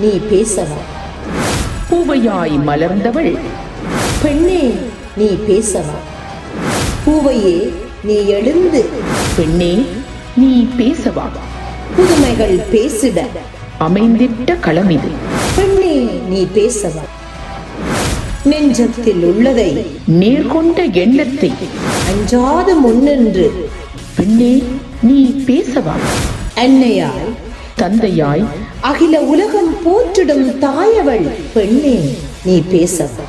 நீ பேசவா? பூவையாய் மலர்ந்தவள் பெண்ணே நீ பேசவா? பூவையே நீ எழுந்து பெண்ணே நீ பேசவா? புதுமைகள் பேசிட அமைந்திட்ட களமிது. பெண்ணே நீ பேசவா? நெஞ்சத்தில் உள்ளதை நேர்கொண்ட எண்ணத்தை அஞ்சாது முன்னின்று பெண்ணே நீ பேசவா? அன்னையாய் தந்தையாய் அகில உலகம் போற்றிடும் தாயவள் பெண்ணே நீ பேசவா?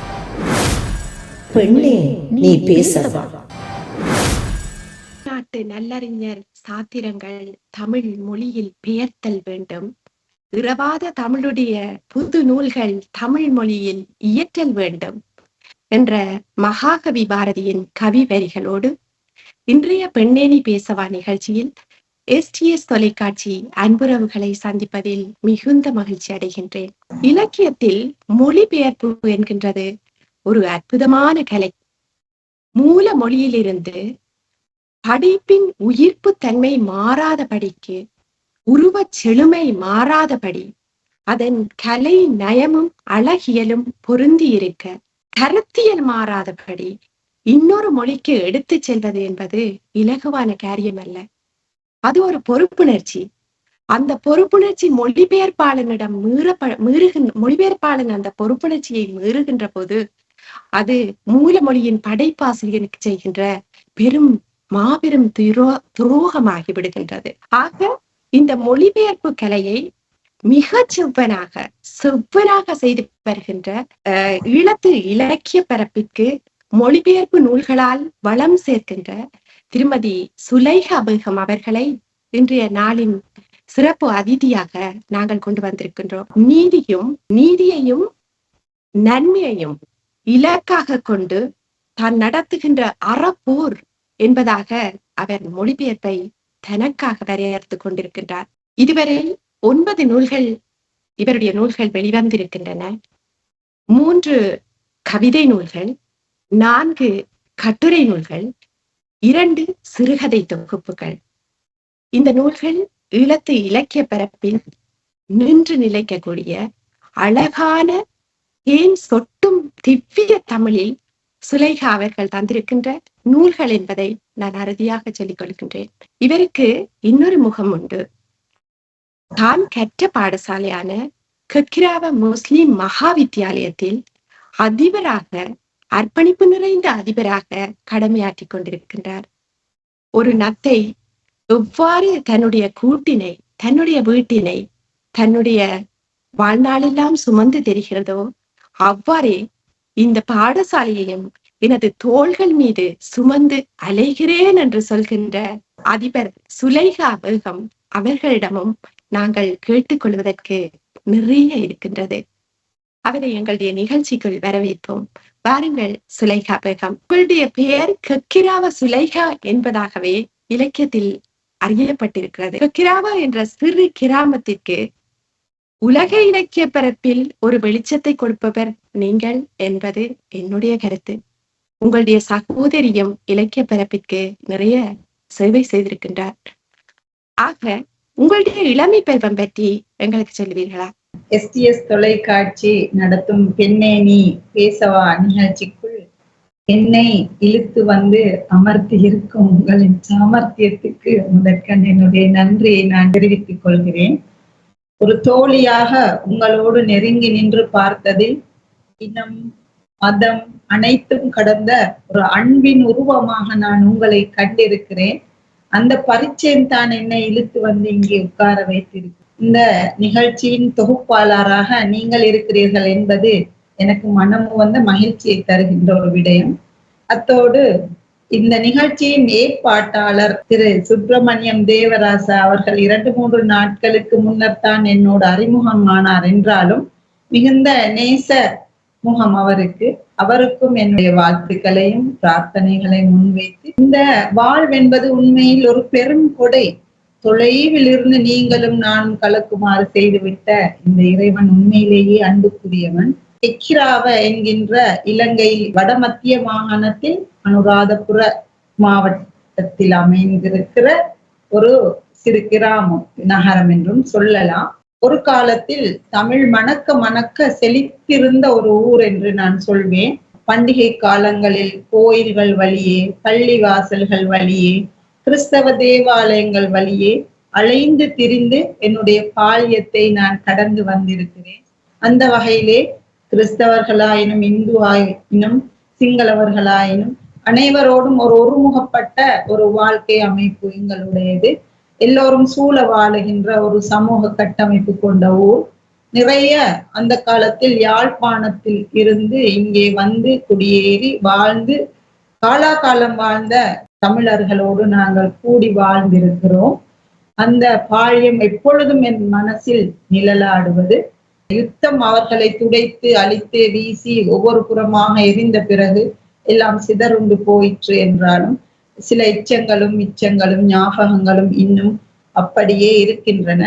பெண்ணே நீ பேசவா? நாட்டு நல்லறிஞர் சாத்திரங்கள் தமிழ் மொழியில் பெயர்த்தல் வேண்டும். இரவாத தமிழுடைய புது நூல்கள் தமிழ் மொழியில் இயற்றல் வேண்டும் என்ற மகாகவி பாரதியின் கவி வரிகளோடு இன்றைய பெண்ணேனி பேசவா நிகழ்ச்சியில் STS தொலைக்காட்சி அன்புறவுகளை சந்திப்பதில் மிகுந்த மகிழ்ச்சி அடைகின்றேன். இலக்கியத்தில் மொழிபெயர்ப்பு என்கின்றது ஒரு அற்புதமான கலை. மூல மொழியிலிருந்து படைப்பின் உயிர்ப்பு தன்மை மாறாதபடிக்கு, உருவச் செழுமை மாறாதபடி, அதன் கலை நயமும் அழகியலும் பொருந்தி இருக்க, கருத்தியல் மாறாதபடி இன்னொரு மொழிக்கு எடுத்து செல்வது என்பது இலகுவான காரியம் அல்ல. அது ஒரு பொறுப்புணர்ச்சி. அந்த பொறுப்புணர்ச்சி மொழிபெயர்ப்பாளனிடம் மொழிபெயர்ப்பாளன் அந்த பொறுப்புணர்ச்சியை மீறுகின்ற போது அது மூல மொழியின் படைப்பாசிரியனுக்கு செய்கின்ற மாபெரும் துரோகமாகி விடுகின்றது. ஆக இந்த மொழிபெயர்ப்பு கலையை மிக செவ்வனாக செய்து வருகின்ற ஈழத்து இலக்கிய பரப்பிற்கு மொழிபெயர்ப்பு நூல்களால் வளம் சேர்க்கின்ற திருமதி சுலைஹா பேகம் அவர்களை இன்றைய நாளின் சிறப்பு அதிதியாக நாங்கள் கொண்டு வந்திருக்கின்றோம். நீதியையும் நன்மையையும் இலக்காக கொண்டு தான் நடத்துகின்ற அறப்போர் என்பதாக அவர் மொழிபெயர்ப்பை தனக்காக வரையறுத்துக் கொண்டிருக்கின்றார். இதுவரை 9 நூல்கள் இவருடைய நூல்கள் வெளிவந்திருக்கின்றன. 3 கவிதை நூல்கள், 4 கட்டுரை நூல்கள், 2 சிறுகதை தொகுப்புகள். இந்த நூல்கள் ஈழத்து இலக்கிய பரப்பில் நின்று நிலைக்கக்கூடிய அழகான ஏன் சொட்டும் திவ்ய தமிழில் சுலைஹா அவர்கள் தந்திருக்கின்ற நூல்கள் என்பதை நான் அறுதியாக சொல்லிக் கொள்கின்றேன். இவருக்கு இன்னொரு முகம் உண்டு. தான் கற்ற பாடசாலையான கக்கிராவ முஸ்லிம் மகா வித்தியாலயத்தில் அதிபராக, அர்ப்பணிப்பு நிறைந்த அதிபராக கடமையாற்றிக் கொண்டிருக்கின்றார். ஒரு நத்தை எவ்வாறு தன்னுடைய கூட்டினை, தன்னுடைய வீட்டினை, தன்னுடைய வாழ்நாளெல்லாம் சுமந்து தெரிகிறதோ அவ்வாறே இந்த பாடசாலையையும் எனது தோள்கள் மீது சுமந்து அலைகிறேன் என்று சொல்கின்ற அதிபர் சுலைஹா பேகம் அவர்களிடமும் நாங்கள் கேட்டுக்கொள்வதற்கு நிறைய இருக்கின்றது. அவரை எங்களுடைய நிகழ்ச்சிக்குள் வரவேற்போம். வாருங்கள் சுலைஹா பேகம். உங்களுடைய பெயர் கக்கிராவ சுலைஹா என்பதாகவே இலக்கியத்தில் அறியப்பட்டிருக்கிறது. கக்கிராவா என்ற சிறு கிராமத்திற்கு உலக இலக்கிய பரப்பில் ஒரு வெளிச்சத்தை கொடுப்பவர் நீங்கள் என்பது என்னுடைய கருத்து. உங்களுடைய சகோதரியும் இலக்கிய பரப்பிற்கு நிறைய சேவை செய்திருக்கின்றார். ஆக உங்களுடைய இளமை பருவம் பற்றி எங்களுக்கு சொல்லுவீர்களா? STS தொலைக்காட்சி நடத்தும் பெண்ணேனி பேசவா நிகழ்ச்சிக்குள் என்னை இழுத்து வந்து அமர்த்தி இருக்கும் உங்களின் சாமர்த்தியத்துக்கு முதற்கண் என்னுடைய நன்றியை நான் தெரிவித்துக் கொள்கிறேன். ஒரு தோழியாக உங்களோடு நெருங்கி நின்று பார்த்ததில் இனம், மதம் அனைத்தும் கடந்த ஒரு அன்பின் உருவமாக நான் உங்களை கண்டிருக்கிறேன். அந்த பரிச்சயம் தான் என்னை இழுத்து வந்து இங்கே உட்கார வைத்திருக்கு. இந்த நிகழ்ச்சியின் தொகுப்பாளராக நீங்கள் இருக்கிறீர்கள் என்பது எனக்கு மனம் வந்த மகிழ்ச்சியை தருகின்ற ஒரு விடயம். அத்தோடு இந்த நிகழ்ச்சியின் ஏற்பாட்டாளர் திரு சுப்பிரமணியம் தேவராசா அவர்கள் 2-3 நாட்களுக்கு முன்னர் தான் என்னோடு அறிமுகமானார் என்றாலும் மிகுந்த நேச முகம் அவருக்கும் என்னுடைய வாழ்த்துக்களையும் பிரார்த்தனைகளையும் முன்வைத்து, இந்த வாழ்வென்பது உண்மையில் ஒரு பெரும் கொடை. தொலைவில் இருந்து நீங்களும் நானும் கலக்குமாறு செய்துவிட்ட இந்த இறைவன் உண்மையிலேயே அன்புக்குரியவன். கக்கிராவ என்கின்ற இலங்கையில் வடமத்திய மாகாணத்தில் அனுராதபுர மாவட்டத்தில் அமைந்திருக்கிற ஒரு சிறு கிராமம், நகரம் என்றும் சொல்லலாம். ஒரு காலத்தில் தமிழ் மணக்க மணக்க செழித்திருந்த ஒரு ஊர் என்று நான் சொல்வேன். பண்டிகை காலங்களில் கோயில்கள் வழியே, பள்ளி வாசல்கள் வழியே, கிறிஸ்தவ தேவாலயங்கள் வழியே அலைந்து திரிந்து என்னுடைய பால்யத்தை நான் கடந்து வந்திருக்கிறேன். அந்த வகையிலே கிறிஸ்தவர்களாயினும், இந்து ஆயினும், சிங்களவர்களாயினும் அனைவரோடும் ஒரு ஒருமுகப்பட்ட ஒரு வாழ்க்கை அமைப்பு எங்களுடையது. எல்லோரும் சூழ வாழுகின்ற ஒரு சமூக கட்டமைப்பு கொண்ட ஊர். நிறைய அந்த காலத்தில் யாழ்ப்பாணத்தில் இருந்து இங்கே வந்து குடியேறி வாழ்ந்து காலாகாலம் வாழ்ந்த தமிழர்களோடு நாங்கள் கூடி வாழ்ந்திருக்கிறோம். அந்த பாழியம் எப்பொழுதும் என் மனசில் நிழலாடுவது. யுத்தம் அவர்களை துடைத்து அழித்து வீசி ஒவ்வொரு புறமாக எரிந்த பிறகு எல்லாம் சிதறுண்டு போயிற்று என்றாலும் சில இச்சங்களும் மிச்சங்களும் ஞாபகங்களும் இன்னும் அப்படியே இருக்கின்றன.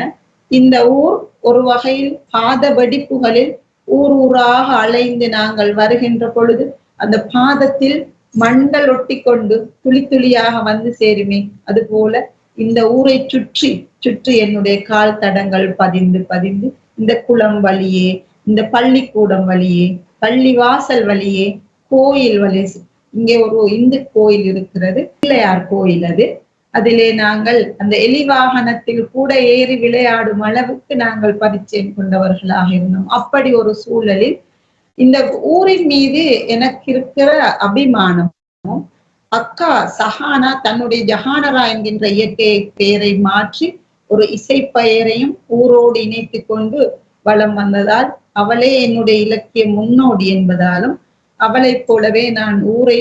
இந்த ஊர் ஒரு வகையில் பாத வெடிப்புகளில் ஊர் ஊராக அலைந்து நாங்கள் வருகின்ற பொழுது அந்த பாதத்தில் மண்கள் ஒட்டி கொண்டு துளி துளியாக வந்து சேருமே, அது போல இந்த ஊரை சுற்றி சுற்றி என்னுடைய கால் தடங்கள் பதிந்து பதிந்து இந்த குளம் வழியே, இந்த பள்ளிக்கூடம் வழியே, பள்ளி வாசல் வழியே, கோயில் வழி, இங்கே ஒரு இந்து கோயில் இருக்கிறது, பிள்ளையார் கோயில் அது. அதிலே நாங்கள் அந்த எலி வாகனத்தில் கூட ஏறி விளையாடும் அளவுக்கு நாங்கள் பரிச்சயம் கொண்டவர்களாக இருந்தோம். அப்படி ஒரு சூழலில் இந்த ஊரின் மீது எனக்கு இருக்கிற அபிமானமும், அக்கா சஹானா தன்னுடைய ஜஹானரா என்கின்ற இயற்கை பெயரை மாற்றி ஒரு இசை பெயரையும் ஊரோடு இணைத்து கொண்டு வலம் வந்ததால் அவளே என்னுடைய இலக்கிய முன்னோடி என்பதாலும் அவளைப் போலவே நான் ஊரை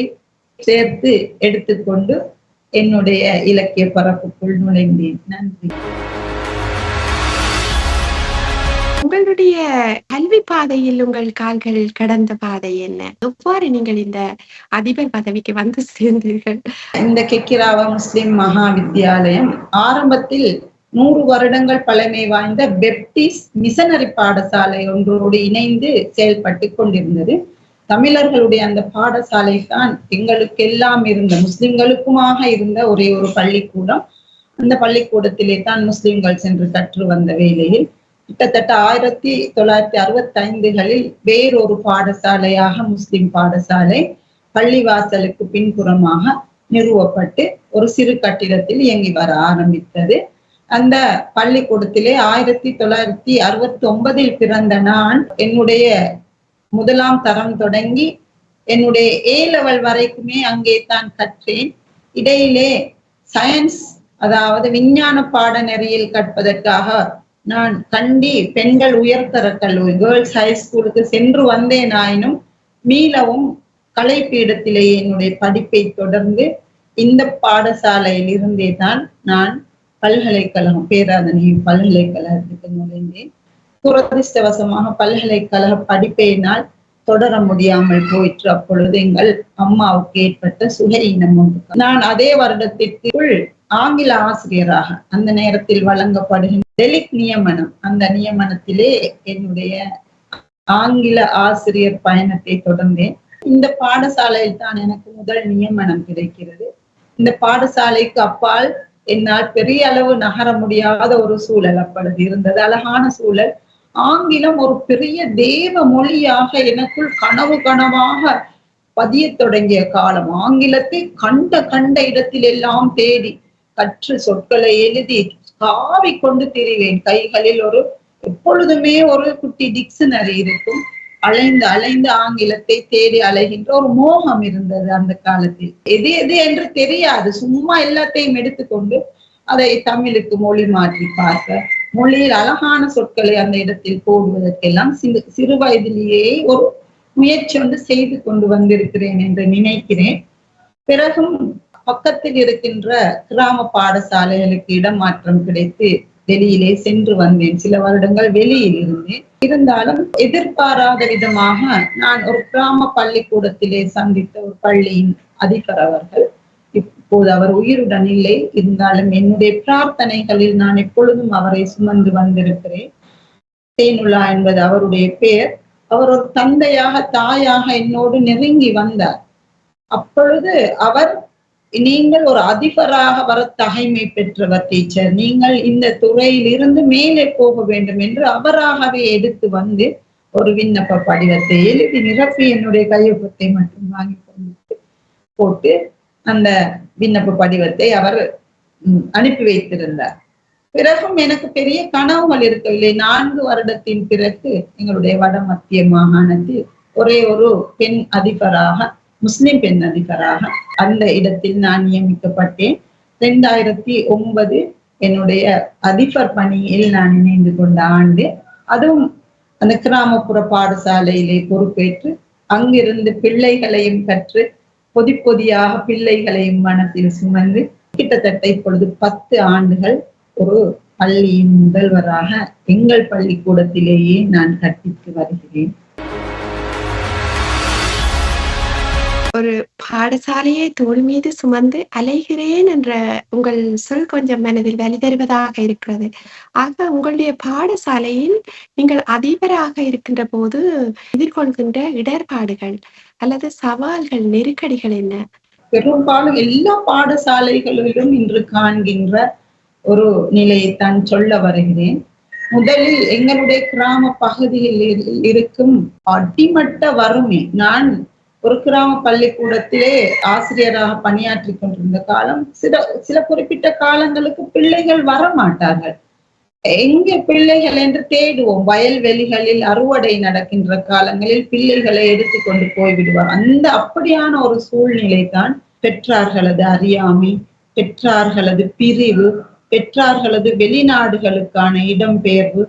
சேர்த்து எடுத்துக்கொண்டு என்னுடைய இலக்கிய பரப்புக்குள் நுழைந்தேன். நன்றி. உங்களுடைய கல்வி பாதையில் உங்கள் கால்கள் கடந்த பாதை என்ன? எவ்வாறு நீங்கள் இந்த அதிபர் பதவிக்கு வந்து சேர்ந்தீர்கள்? இந்த கெக்கிராவா முஸ்லிம் மகா வித்தியாலயம் ஆரம்பத்தில் 100 வருடங்கள் பழமை வாய்ந்த பெப்டிஸ்ட் மிஷனரி பாடசாலை ஒன்றோடு இணைந்து செயல்பட்டு கொண்டிருந்தது. தமிழர்களுடைய அந்த பாடசாலை தான் எங்களுக்கு எல்லாம் இருந்த, முஸ்லிம்களுக்குமாக இருந்த ஒரே ஒரு பள்ளிக்கூடம். அந்த பள்ளிக்கூடத்திலே தான் முஸ்லிம்கள் சென்று கற்று வந்த வேளையில் கிட்டத்தட்ட 1965களில் வேறொரு பாடசாலையாக முஸ்லிம் பாடசாலை பள்ளிவாசலுக்கு பின்புறமாக நிறுவப்பட்டு ஒரு சிறு கட்டிடத்தில் இயங்கி வர ஆரம்பித்தது. அந்த பள்ளிக்கூடத்திலே 1969 பிறந்த நான் என்னுடைய முதலாம் தரம் தொடங்கி என்னுடைய A லெவல் வரைக்குமே அங்கே தான் கற்றேன். இடையிலே சயின்ஸ், அதாவது விஞ்ஞான பாடநெறியில் கற்பதற்காக நான் கண்டி பெண்கள் உயர்தர கல்லூரி கேர்ள்ஸ் ஹை ஸ்கூலுக்கு சென்று வந்தேன். ஆயினும் மீளவும் கலைப்பீடத்திலேயே என்னுடைய படிப்பை தொடர்ந்து இந்த பாடசாலையில் இருந்தே தான் நான் பல்கலைக்கழகம், பேராதனை பல்கலைக்கழகத்துக்கு நுழைந்தேன். துரதிருஷ்டவசமாக பல்கலைக்கழக படிப்பையினால் தொடர முடியாமல் போயிற்று. அப்பொழுது எங்கள் அம்மாவுக்கு ஏற்பட்ட சுகையினம் ஒன்று. நான் அதே வருடத்திற்குள் ஆங்கில ஆசிரியராக அந்த நேரத்தில் வழங்கப்படுகின்ற டெலிக் நியமனம், அந்த நியமனத்திலே என்னுடைய ஆங்கில ஆசிரியர் பயணத்தை தொடர்ந்தேன். இந்த பாடசாலையில் தான் எனக்கு முதல் நியமனம் கிடைக்கிறது. இந்த பாடசாலைக்கு அப்பால் என்னால் பெரிய அளவு நகர முடியாத ஒரு சூழல் அப்பொழுது இருந்தது. அழகான சூழல். ஆங்கிலம் ஒரு பெரிய தேவ மொழியாக எனக்குள் கனவு கனவாக பதிய தொடங்கிய காலம். ஆங்கிலத்தை கண்ட இடத்தில் எல்லாம் தேடி கற்று சொற்களை எழுதி காவி கொண்டு திரிவேன். கைகளில் எப்பொழுதுமே ஒரு குட்டி டிக்ஷனரி இருக்கும். அலைந்து அலைந்து ஆங்கிலத்தை தேடி அலைகின்ற ஒரு மோகம் இருந்தது அந்த காலத்தில். எது எது என்று தெரியாது, சும்மா எல்லாத்தையும் எடுத்துக்கொண்டு அதை தமிழுக்கு மொழி மாற்றி பார்க்க, மொழியில் அழகான சொற்களை அந்த இடத்தில் போடுவதற்கெல்லாம் சிறு வயதிலேயே ஒரு முயற்சி ஒன்று செய்து கொண்டு வந்திருக்கிறேன் என்று நினைக்கிறேன். பிறகும் பக்கத்தில் இருக்கின்ற கிராம பாடசாலைகளுக்கு இடமாற்றம் கிடைத்து வெளியிலே சென்று வந்தேன். சில வருடங்கள் வெளியில் இருந்தேன். இருந்தாலும் எதிர்பாராத விதமாக நான் ஒரு கிராம பள்ளிக்கூடத்திலே சந்தித்த ஒரு பள்ளியின் அதிபர் அவர்கள், இப்போது அவர் உயிருடன் இல்லை, இருந்தாலும் என்னுடைய பிரார்த்தனைகளில் நான் எப்பொழுதும் அவரை சுமந்து வந்திருக்கிறேன். தேனுலா என்பது அவருடைய பெயர். அவர் ஒரு தந்தையாக தாயாக என்னோடு நெருங்கி வந்தார். அப்பொழுது அவர் நீங்கள் ஒரு அதிபராக வர தகைமை பெற்றவர் டீச்சர், நீங்கள் இந்த துறையில் இருந்து மேலே போக வேண்டும் என்று அவராகவே எடுத்து வந்து ஒரு விண்ணப்ப படிவத்தை எழுதி நிரப்பி என்னுடைய கையொப்பத்தை மட்டும் வாங்கி போட்டு அந்த விண்ணப்ப படிவத்தை அவர் அனுப்பி வைத்திருந்தார். பிறகும் எனக்கு பெரிய கனவுகள் இருக்கவில்லை. 4 வருடத்தின் பிறகு எங்களுடைய வட மத்திய மாகாணத்தில் ஒரே ஒரு பெண் அதிபராக, முஸ்லிம் பெண் அதிபராக அந்த இடத்தில் நான் நியமிக்கப்பட்டேன். 2009 என்னுடைய அதிபர் பணியில் நான் இணைந்து கொண்ட ஆண்டு. அதுவும் அந்த கிராமப்புற பாடசாலையிலே பொறுப்பேற்று அங்கிருந்து பிள்ளைகளையும் கற்று பொதி பொதியாக பிள்ளைகளையும் மனத்தில் சுமந்து கிட்டத்தட்ட இப்பொழுது 10 ஆண்டுகள் ஒரு பள்ளியின் முதல்வராக எங்கள் பள்ளிக்கூடத்திலேயே நான் கற்பித்து வருகிறேன். ஒரு பாடசாலையை தோள் மீது சுமந்து அலைகிறேன் என்ற உங்கள் சொல் கொஞ்சம் மனதில் வலி தருவதாக இருக்கிறது. ஆக உங்களுடைய பாடசாலையில் நீங்கள் அதிபராக இருக்கின்ற போது எதிர்கொள்கின்ற இடர்பாடுகள் அல்லது சவால்கள், நெருக்கடிகள் என்ன? பெரும்பாலும் எல்லா பாடசாலைகளிலும் இன்று காண்கின்ற ஒரு நிலையைத்தான் சொல்ல வருகிறேன். முதலில் எங்களுடைய கிராம பகுதியில் இருக்கும் அடிமட்ட வறுமை. நான் ஒரு கிராம பள்ளிக்கூடத்திலே ஆசிரியராக பணியாற்றி கொண்டிருந்த காலம், சில குறிப்பிட்ட காலங்களுக்கு பிள்ளைகள் வரமாட்டார்கள். எங்கே பிள்ளைகள் என்று தேடுவோம். வயல்வெளிகளில் அறுவடை நடக்கின்ற காலங்களில் பிள்ளைகளை எடுத்துக்கொண்டு போய்விடுவார். அப்படியான ஒரு சூழ்நிலை தான். பெற்றார்களது அறியாமை, பெற்றார்களது பிரிவு, பெற்றார்களது வெளிநாடுகளுக்கான இடம்பெயர்வு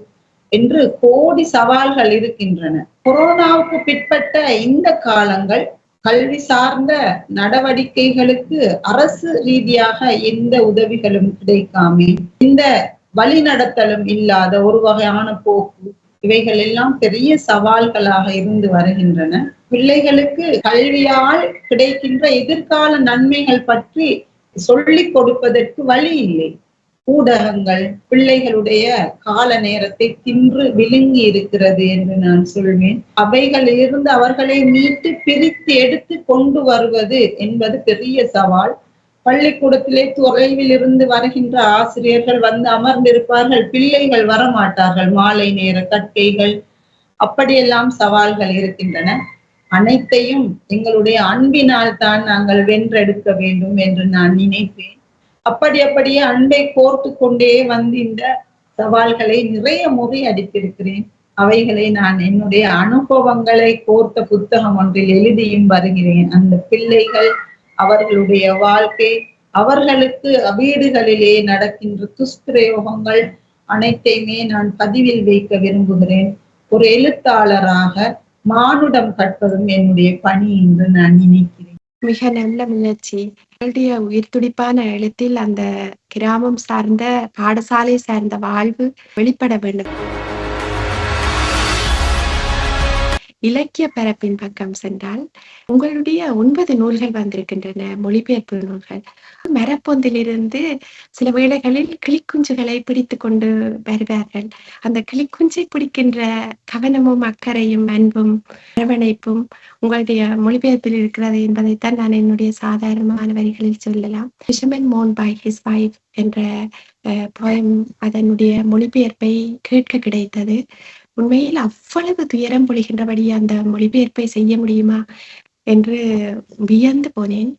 என்று கோடி சவால்கள் இருக்கின்றன. கொரோனாவுக்கு பிற்பட்ட இந்த காலங்கள் கல்வி சார்ந்த நடவடிக்கைகளுக்கு அரசு ரீதியாக எந்த உதவிகளும் கிடைக்காம, இந்த வழிநடத்தலும் இல்லாத ஒரு வகையான போக்கு, இவைகள் எல்லாம் பெரிய சவால்களாக இருந்து வருகின்றன. பிள்ளைகளுக்கு கல்வியால் கிடைக்கின்ற எதிர்கால நன்மைகள் பற்றி சொல்லிக் கொடுப்பதற்கு வழி இல்லை. ஊடகங்கள் பிள்ளைகளுடைய கால நேரத்தை தின்று விழுங்கி இருக்கிறது என்று நான் சொல்வேன். அவைகளிலிருந்து அவர்களை மீட்டு பிரித்து எடுத்து கொண்டு வருவது என்பது பெரிய சவால். பள்ளிக்கூடத்திலே தொலைவில் இருந்து வருகின்ற ஆசிரியர்கள் வந்து அமர்ந்திருப்பார்கள், பிள்ளைகள் வரமாட்டார்கள். மாலை நேர கற்கைகள், அப்படியெல்லாம் சவால்கள் இருக்கின்றன. அனைத்தையும் எங்களுடைய அன்பினால் தான் நாங்கள் வென்றெடுக்க வேண்டும் என்று நான் நினைப்பேன். அப்படியே அன்பை கோர்த்து கொண்டே வந்து இந்த சவால்களை நிறைய முறை அடித்திருக்கிறேன். அவைகளை நான் என்னுடைய அனுபவங்களை கோர்த்த புத்தகம் ஒன்றில் எழுதியும் வருகிறேன். அந்த பிள்ளைகள், அவர்களுடைய வாழ்க்கை, அவர்களுக்கு வீடுகளிலே நடக்கின்ற துஷ்பிரயோகங்கள் அனைத்தையுமே நான் பதிவில் வைக்க விரும்புகிறேன். ஒரு எழுத்தாளராக மானுடம் கற்பதும் என்னுடைய பணி என்று நான் நினைக்கிறேன். மிக நல்ல முயற்சி. உங்களுடைய உயிர் துடிப்பான எழுத்தில் அந்த கிராமம் சார்ந்த, பாடசாலை சார்ந்த வாழ்வு வெளிப்பட வேண்டும். இலக்கிய பரப்பின் பக்கம் சென்றால் உங்களுடைய 9 நூல்கள் வந்திருக்கின்றன, மொழிபெயர்ப்பு நூல்கள். மரப்பொந்திலிருந்து சில வேளைகளில் கிளிக்குஞ்சுகளை பிடித்து கொண்டு வருவார்கள். அந்த கிளிக்குஞ்சை பிடிக்கின்ற கவனமும் அக்கறையும் அன்பும் அரவணைப்பும் உங்களுடைய மொழிபெயர்ப்பில் இருக்கிறது என்பதைத்தான் நான் என்னுடைய சாதாரணமான வரிகளில் சொல்லலாம். Fisherman mourn by his wife என்ற போயம், அதனுடைய மொழிபெயர்ப்பை கேட்க கிடைத்தது. உண்மையில் அவ்வளவு துயரம் பொழிகின்றபடி அந்த மொழிபெயர்ப்பை செய்ய முடியுமா என்று வியந்து போனேன்.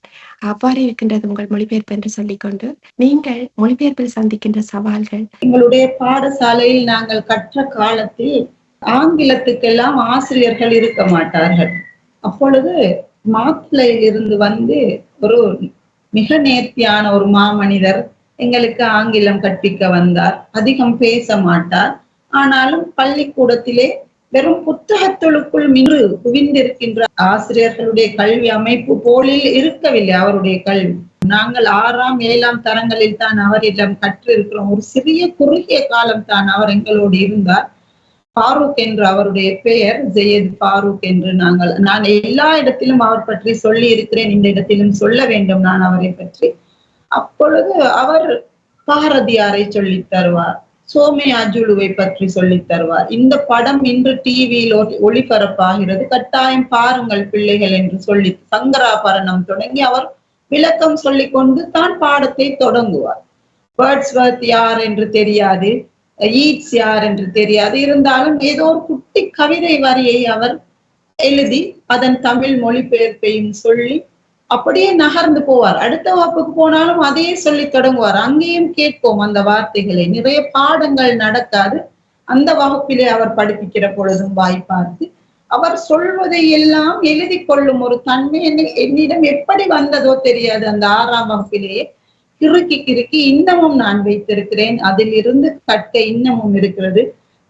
அவ்வாறு இருக்கின்றது உங்கள் மொழிபெயர்ப்பு என்று சொல்லிக்கொண்டு, நீங்கள் மொழிபெயர்ப்பில் சந்திக்கின்ற சவால்கள். எங்களுடைய பாடசாலையில் நாங்கள் கற்ற காலத்தில் ஆங்கிலத்துக்கெல்லாம் ஆசிரியர்கள் இருக்க மாட்டார்கள். அப்பொழுது மாப்பிள்ளையில் இருந்து வந்து ஒரு மிக நேர்த்தியான ஒரு மாமனிதர் எங்களுக்கு ஆங்கிலம் கற்பிக்க வந்தார். அதிகம் பேச மாட்டார். ஆனாலும் பள்ளிக்கூடத்திலே வெறும் புத்தகத்துக்குள் மின்று குவிந்திருக்கின்ற ஆசிரியர்களுடைய கல்வி அமைப்பு போலில் இருக்கவில்லை அவருடைய கல்வி. நாங்கள் 6ஆம் 7ஆம் தரங்களில் தான் அவரிடம் கற்றிருக்கிறோம். ஒரு சிறிய குறுகிய காலம் தான் அவர் எங்களோடு இருந்தார். ஃபாரூக் என்று அவருடைய பெயர், ஜெயத் ஃபாரூக் என்று நான் எல்லா இடத்திலும் அவர் பற்றி சொல்லி இருக்கிறேன். இந்த இடத்திலும் சொல்ல வேண்டும் நான் அவரை பற்றி. அப்பொழுது அவர் பாரதியாரை சொல்லித் தருவார், சோமயாஜுலுவை பற்றி சொல்லித் தருவார். இந்த படம் இன்று டிவியில் ஒளிபரப்பாகிறது, கட்டாயம் பாருங்கள் பிள்ளைகள் என்று சொல்லி சங்கராபரணம் தொடங்கி அவர் விளக்கம் சொல்லிக் கொண்டு தான் பாடத்தை தொடங்குவார். வேர்ட்ஸ்வர்த் யார் என்று தெரியாது, ஈட்ஸ் யார் என்று தெரியாது. இருந்தாலும் ஏதோ ஒரு குட்டி கவிதை வரியை அவர் எழுதி அதன் தமிழ் மொழிபெயர்ப்பையும் சொல்லி அப்படியே நகர்ந்து போவார். அடுத்த வகுப்புக்கு போனாலும் அதையே சொல்லி தொடங்குவார். அங்கேயும் கேட்போம் அந்த வார்த்தைகளை. நிறைய பாடங்கள் நடக்காது. அந்த வகுப்பிலே அவர் படிப்பிக்கிற பொழுதும் வாய்ப்பார்த்து அவர் சொல்வதை எல்லாம் எழுதி கொள்ளும் ஒரு தன்மை என்னிடம் எப்படி வந்ததோ தெரியாது. அந்த 6ஆம் வகுப்பிலேயே கிறுக்கி இன்னமும் நான் வைத்திருக்கிறேன். அதில் இருந்து கற்க இன்னமும் இருக்கிறது.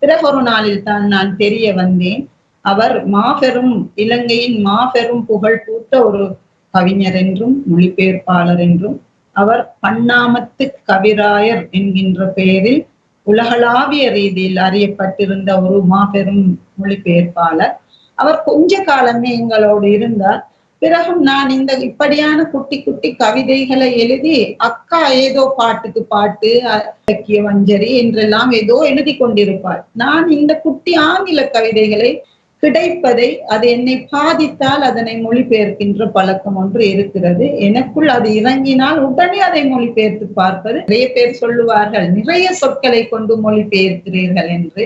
பிறகு ஒரு நாளில் தான் நான் தெரிய வந்தேன், அவர் மாபெரும் இலங்கையின் மாபெரும் புகழ் பூத்த ஒரு கவிஞர் என்றும் மொழிபெயர்ப்பாளர் என்றும், அவர் பன்னாமத்து கவிராயர் என்கின்ற பெயரில் உலகளாவிய ரீதியில் அறியப்பட்டிருந்த ஒரு மாபெரும் மொழிபெயர்ப்பாளர். அவர் கொஞ்ச காலமே எங்களோடு இருந்தார். பிறகும் நான் இந்த இப்படியான குட்டி குட்டி கவிதைகளை எழுதி, அக்கா ஏதோ பாட்டுக்கு பாட்டு, இலக்கிய வஞ்சரி என்றெல்லாம் ஏதோ எழுதி கொண்டிருப்பாள். நான் இந்த குட்டி ஆங்கில கவிதைகளை கிடைப்பதை, அது என்னை பாதித்தால் அதனை மொழிபெயர்க்கின்ற பழக்கம் ஒன்று இருக்கிறது. எனக்குள் அது இறங்கினால் உடனே அதை மொழிபெயர்த்து பார்ப்பது. நிறைய பேர் சொல்லுவார்கள், நிறைய சொற்களை கொண்டு மொழிபெயர்க்கிறீர்கள் என்று.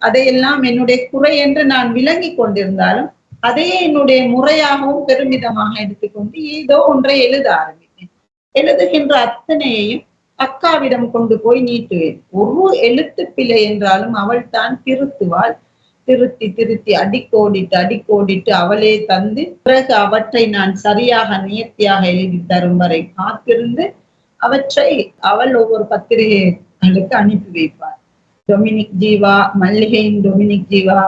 அதையெல்லாம் என்னுடைய குறை என்று நான் விளங்கி கொண்டிருந்தாலும் அதையே என்னுடைய முறையாகவும் பெருமிதமாக எடுத்துக்கொண்டு ஏதோ ஒன்றை எழுத ஆரம்பித்தேன். எழுதுகின்ற அத்தனையையும் அக்காவிடம் கொண்டு போய் நீட்டுவேன். ஒரு எழுத்து பிழை என்றாலும் அவள் தான் திருத்துவாள். திருத்தி அடிக்கோடிட்டு அவளே தந்து, பிறகு அவற்றை நான் சரியாக நேர்த்தியாக எழுதி தரும் வரை காத்திருந்து அவற்றை அவள் ஒவ்வொரு பத்திரிகைகளுக்கு அனுப்பி வைப்பார். டொமினிக் ஜீவா, மல்லிகையின் டொமினிக் ஜீவா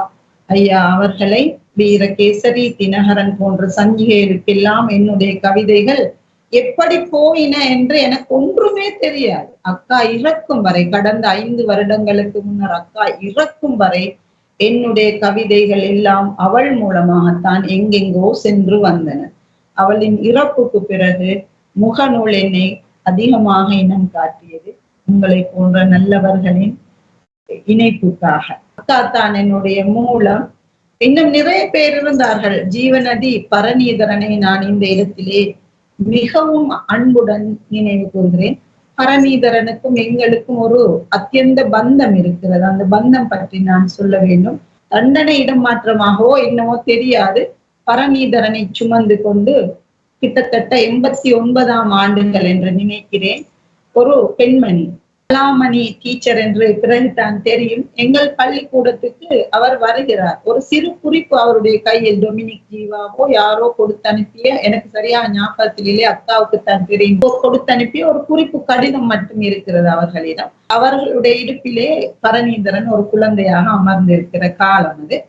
ஐயா அவர்களை, வீரகேசரி, தினகரன் போன்ற சஞ்சிகைகளுக்கெல்லாம் என்னுடைய கவிதைகள் எப்படி போயின என்று எனக்கு ஒன்றுமே தெரியாது. அக்கா இறக்கும் வரை, கடந்த 5 வருடங்களுக்கு முன்னர் அக்கா இறக்கும் வரை என்னுடைய கவிதைகள் எல்லாம் அவள் மூலமாகத்தான் எங்கெங்கோ சென்று வந்தன. அவளின் இறப்புக்கு பிறகு முகநூல் என்னை அதிகமாக இனம் காட்டியது. உங்களை போன்ற நல்லவர்களின் இணைப்புக்காக. அக்கா தான் என்னுடைய மூலம். இன்னும் நிறைய பேர் இருந்தார்கள். ஜீவநதி பரணிதரனை நான் இந்த இடத்திலே மிகவும் அன்புடன் நினைவு கூறுகிறேன். பரணிதரனுக்கும் எங்களுக்கும் ஒரு அத்தியந்த பந்தம் இருக்கிறது. அந்த பந்தம் பற்றி நான் சொல்ல வேண்டும். தண்டனை இடமாற்றமாகவோ என்னவோ தெரியாது, பரணிதரனை சுமந்து கொண்டு கிட்டத்தட்ட 89ஆம் ஆண்டுகள் என்று நினைக்கிறேன், ஒரு பெண்மணி, கலாமணி டீச்சர் என்று பிறகுதான் தெரியும், எங்கள் பள்ளிக்கூடத்துக்கு அவர் வருகிறார். ஒரு சிறு குறிப்பு அவருடைய கையில், டொமினிக் ஜீவாவோ யாரோ கொடுத்தனுப்பிய, எனக்கு சரியா ஞாபகத்திலே, அக்காவுக்கு தான் தெரியும், கொடுத்தனுப்பிய ஒரு குறிப்பு கடிதம் மட்டும் இருக்கிறது அவர்களிடம். அவர்களுடைய இடுப்பிலே பரணிதரன் ஒரு குழந்தையாக அமர்ந்திருக்கிற காலம் அது.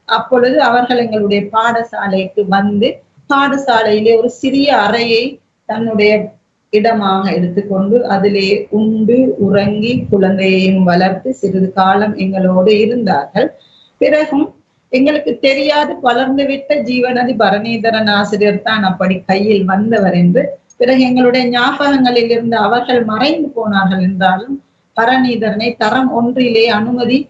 அப்பொழுது அவர்கள் எங்களுடைய பாடசாலைக்கு வந்து, பாடசாலையிலே ஒரு சிறிய அறையை தன்னுடைய இடமாக எடுத்துக்கொண்டு அதிலே உண்டு உறங்கி குழந்தையையும் வளர்த்து சிறிது காலம் எங்களோடு இருந்தார்கள். பிறகும் எங்களுக்கு தெரியாது, வளர்ந்து விட்ட ஜீவநதி பரணிதரன் ஆசிரியர் தான் அப்படி கையில் வந்தவர் என்று. பிறகு எங்களுடைய ஞாபகங்களில் இருந்து அவர்கள் மறைந்து போனார்கள் என்றாலும் பரணிதரனை தரம் 1 அனுமதி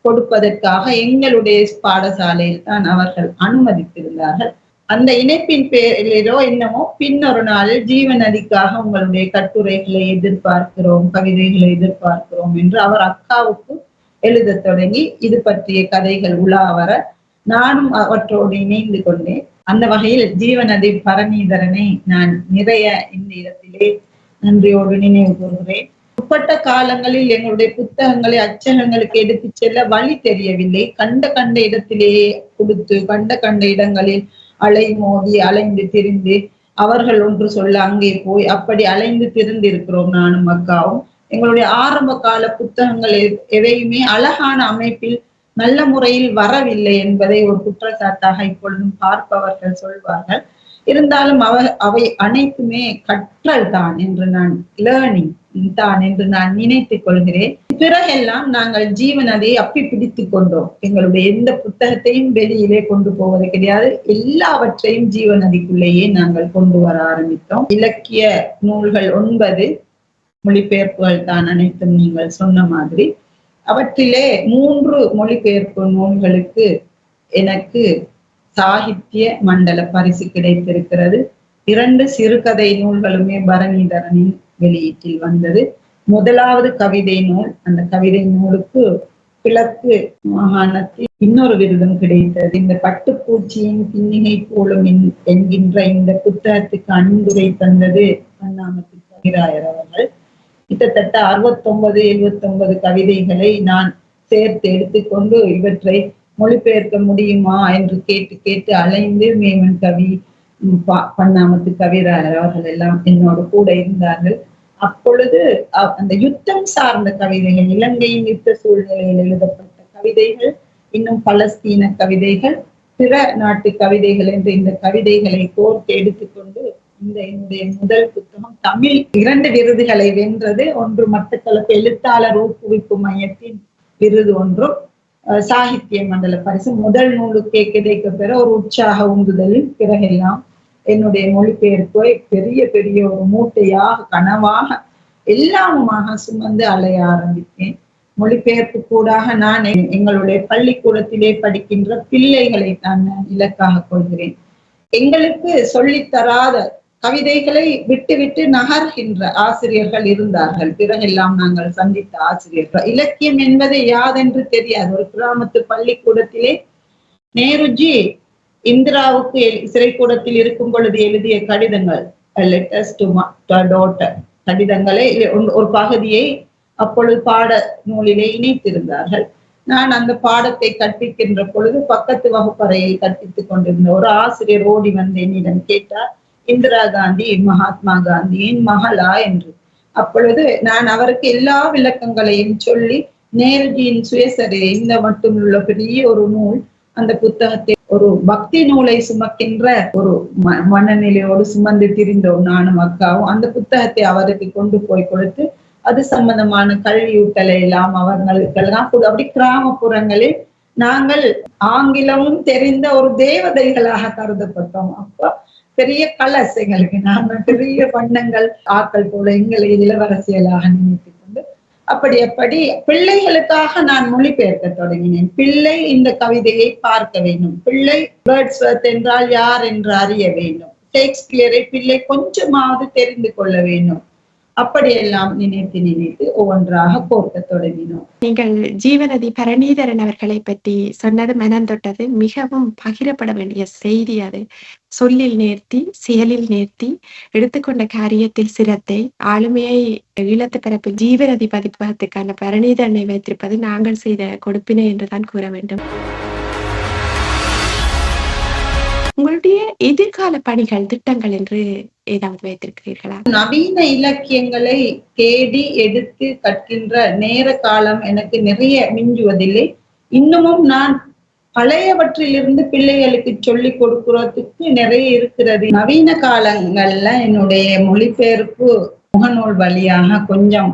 கொடுப்பதற்காக எங்களுடைய பாடசாலையில் தான் அவர்கள் அனுமதித்திருந்தார்கள். அந்த இணைப்பின் பேரிலோ என்னமோ பின்னொரு நாளில் ஜீவநதிக்காக உங்களுடைய கட்டுரைகளை எதிர்பார்க்கிறோம், கவிதைகளை எதிர்பார்க்கிறோம் என்று அவர் அக்காவுக்கு எழுத தொடங்கி, இது பற்றிய கதைகள் உலாவர நானும் அவற்றோடு இணைந்து கொண்டேன். அந்த வகையில் ஜீவநதி பரணிதரனை நான் நிறைய இந்த இடத்திலே நன்றியோடு நினைவு கூறுகிறேன். உட்பட்ட காலங்களில் எங்களுடைய புத்தகங்களை அச்சகங்களுக்கு எடுத்து செல்ல வழி தெரியவில்லை. கண்ட இடத்திலேயே கொடுத்து, கண்ட இடங்களில் அலை மோதி அலைந்து திரிந்து, அவர்கள் ஒன்று சொல்ல அங்கே போய் அப்படி அலைந்து திரிந்து இருக்கிறோம் நானும் அக்காவும். எங்களுடைய ஆரம்ப கால புத்தகங்கள் எதையுமே அழகான அமைப்பில் நல்ல முறையில் வரவில்லை என்பதை ஒரு குற்றச்சாட்டாக இப்பொழுதும் பார்ப்பவர்கள் சொல்வார்கள். இருந்தாலும் அவை அனைத்துமே கற்றல் தான் என்று நான், லேர்னிங் தான் என்று நான் நினைத்துக் கொள்கிறேன். பிறகெல்லாம் நாங்கள் ஜீவநதியை அப்பி பிடித்துக் கொண்டோம். எங்களுடைய எந்த புத்தகத்தையும் வெளியிலே கொண்டு போவது கிடையாது. எல்லாவற்றையும் ஜீவநதிக்குள்ளேயே நாங்கள் கொண்டு வர ஆரம்பித்தோம். இலக்கிய நூல்கள் 9 மொழிபெயர்ப்புகள் தான் அனைத்தும் நீங்கள் சொன்ன மாதிரி. அவற்றிலே 3 மொழிபெயர்ப்பு நூல்களுக்கு எனக்கு சாகித்ய மண்டல பரிசு கிடைத்திருக்கிறது. 2 சிறுகதை நூல்களுமே பரணிதரனின் வெளியீட்டில் வந்தது. முதலாவது கவிதை நூல், அந்த கவிதை நூலுக்கு கிழக்கு மாகாணத்தில் இன்னொரு விருதும் கிடைத்தது. இந்த பட்டுப்பூச்சியின் பின்னிகை போலும் என்கின்ற இந்த புத்தகத்துக்கு அன்புரை தந்தது பன்னாமத்து கவிராயர் அவர்கள். கிட்டத்தட்ட 69-79 கவிதைகளை நான் சேர்த்து எடுத்துக்கொண்டு இவற்றை மொழிபெயர்க்க முடியுமா என்று கேட்டு அலைந்து மேமன் கவி, பன்னாமத்து கவிராயர் அவர்கள் எல்லாம் என்னோடு கூட இருந்தார்கள். அப்பொழுது அந்த யுத்தம் சார்ந்த கவிதைகள், இலங்கையின் யுத்த சூழ்நிலையில் எழுதப்பட்ட கவிதைகள், இன்னும் பலஸ்தீன கவிதைகள், பிற நாட்டு கவிதைகள் என்று இந்த கவிதைகளை கோர்த்து எடுத்துக்கொண்டு இந்த என்னுடைய முதல் புத்தகம் தமிழ் 2 விருதுகளை வென்றது. ஒன்று மட்டக்களப்பு எழுத்தாளர் ஊக்குவிப்பு மையத்தின் விருது ஒன்றும், சாகித்ய மண்டல பரிசு. முதல் நூலுக்கே கிடைக்க பெற ஒரு உற்சாக உந்துதலில் பிறகெல்லாம் என்னுடைய மொழிபெயர்ப்பை பெரிய பெரிய ஒரு மூட்டையாக கனவாக எல்லாமுமாக சுமந்து அலைய ஆரம்பித்தேன். மொழிபெயர்ப்பு கூடாக நான் எங்களுடைய பள்ளிக்கூடத்திலே படிக்கின்ற பிள்ளைகளை தான் நான் இலக்காக கொள்கிறேன். எங்களுக்கு சொல்லித்தராத கவிதைகளை விட்டு விட்டு நகர்கின்ற ஆசிரியர்கள் இருந்தார்கள். பிறகெல்லாம் நாங்கள் சந்தித்த ஆசிரியர்கள். இலக்கியம் என்பது யாதென்று தெரியாது. ஒரு கிராமத்து பள்ளிக்கூடத்திலே நேருஜி இந்திராவுக்கு சிறைக்கூடத்தில் இருக்கும் பொழுது எழுதிய கடிதங்கள், லெட்டர்ஸ் டு டாட்டர், கடிதங்களை ஒரு பகுதியை அப்பொழுது பாட நூலிலே இணைத்திருந்தார்கள். நான் அந்த பாடத்தை கற்பிக்கின்ற பொழுது பக்கத்து வகுப்பறையில் கற்பித்துக் கொண்டிருந்த ஒரு ஆசிரியர் ஓடி வந்து என்னிடம் கேட்டார், இந்திரா காந்தி மகாத்மா காந்தியின் மகளா என்று. அப்பொழுது நான் அவருக்கு எல்லா விளக்கங்களையும் சொல்லி, நேருஜியின் சுயசரிதை இந்த மட்டும் உள்ள பெரிய ஒரு நூல், அந்த புத்தகத்தை ஒரு பக்தி நூலை சுமக்கின்ற ஒரு மனநிலையோடு சுமந்து திரிந்தோம் நானும் அக்காவும். அந்த புத்தகத்தை அவருக்கு கொண்டு போய் கொடுத்து அது சம்பந்தமான கல்வியூட்டலை எல்லாம் அவர்களுக்கெல்லாம் அப்படி கிராமப்புறங்களில் நாங்கள் ஆங்கிலமும் தெரிந்த ஒரு தேவதைகளாக கருதப்பட்டோம். அப்ப பெரிய கலர்ஸ் எங்களுக்கு, நாங்கள் பெரிய வண்ணங்கள் ஆக்கள் போல எங்களை இளவரசியலாக நினைத்துக் கொண்டு அப்படி பிள்ளைகளுக்காக நான் மொழிபெயர்க்க தொடங்கினேன். பிள்ளை இந்த கவிதையை பார்க்க வேண்டும், பிள்ளை வேர்ட்ஸ்வர்த் என்றால் யார் என்று அறிய வேண்டும், ஷேக்ஸ்பியரை பிள்ளை கொஞ்சமாவது தெரிந்து கொள்ள வேண்டும். அப்படியெல்லாம் நினைத்து ஒவ்வொன்றாக கோர்க்க தொடங்கினோம். நீங்கள் ஜீவநதி பரணிதரன் அவர்களை பற்றி சொன்னது மனம் தொட்டது. மிகவும் பகிரப்பட வேண்டிய செய்தி அது. சொல்லில் நேர்த்தி, செயலில் நேர்த்தி, எடுத்துக்கொண்ட காரியத்தில் சிரத்தை, ஆளுமையை ஈழத்து பரப்பில் ஜீவநதி பதிப்பகத்துக்கான பரணிதரனை வைத்திருப்பது நாங்கள் செய்த கொடுப்பினை என்றுதான் கூற வேண்டும். உங்களுடைய எதிர்கால பணிகள், திட்டங்கள் என்று ஏதாவது வைத்திருக்கிறீர்களா? நவீன இலக்கியங்களை தேடி எடுத்து கற்கின்ற நேர காலம் எனக்கு நிறைய மிஞ்சுவதில்லை. இன்னமும் நான் பழையவற்றிலிருந்து பிள்ளைகளுக்கு சொல்லிக் கொடுக்கிறதுக்கு நிறைய இருக்கிறது. நவீன காலங்கள்ல என்னுடைய மொழிபெயர்ப்பு முகநூல் வழியாக கொஞ்சம்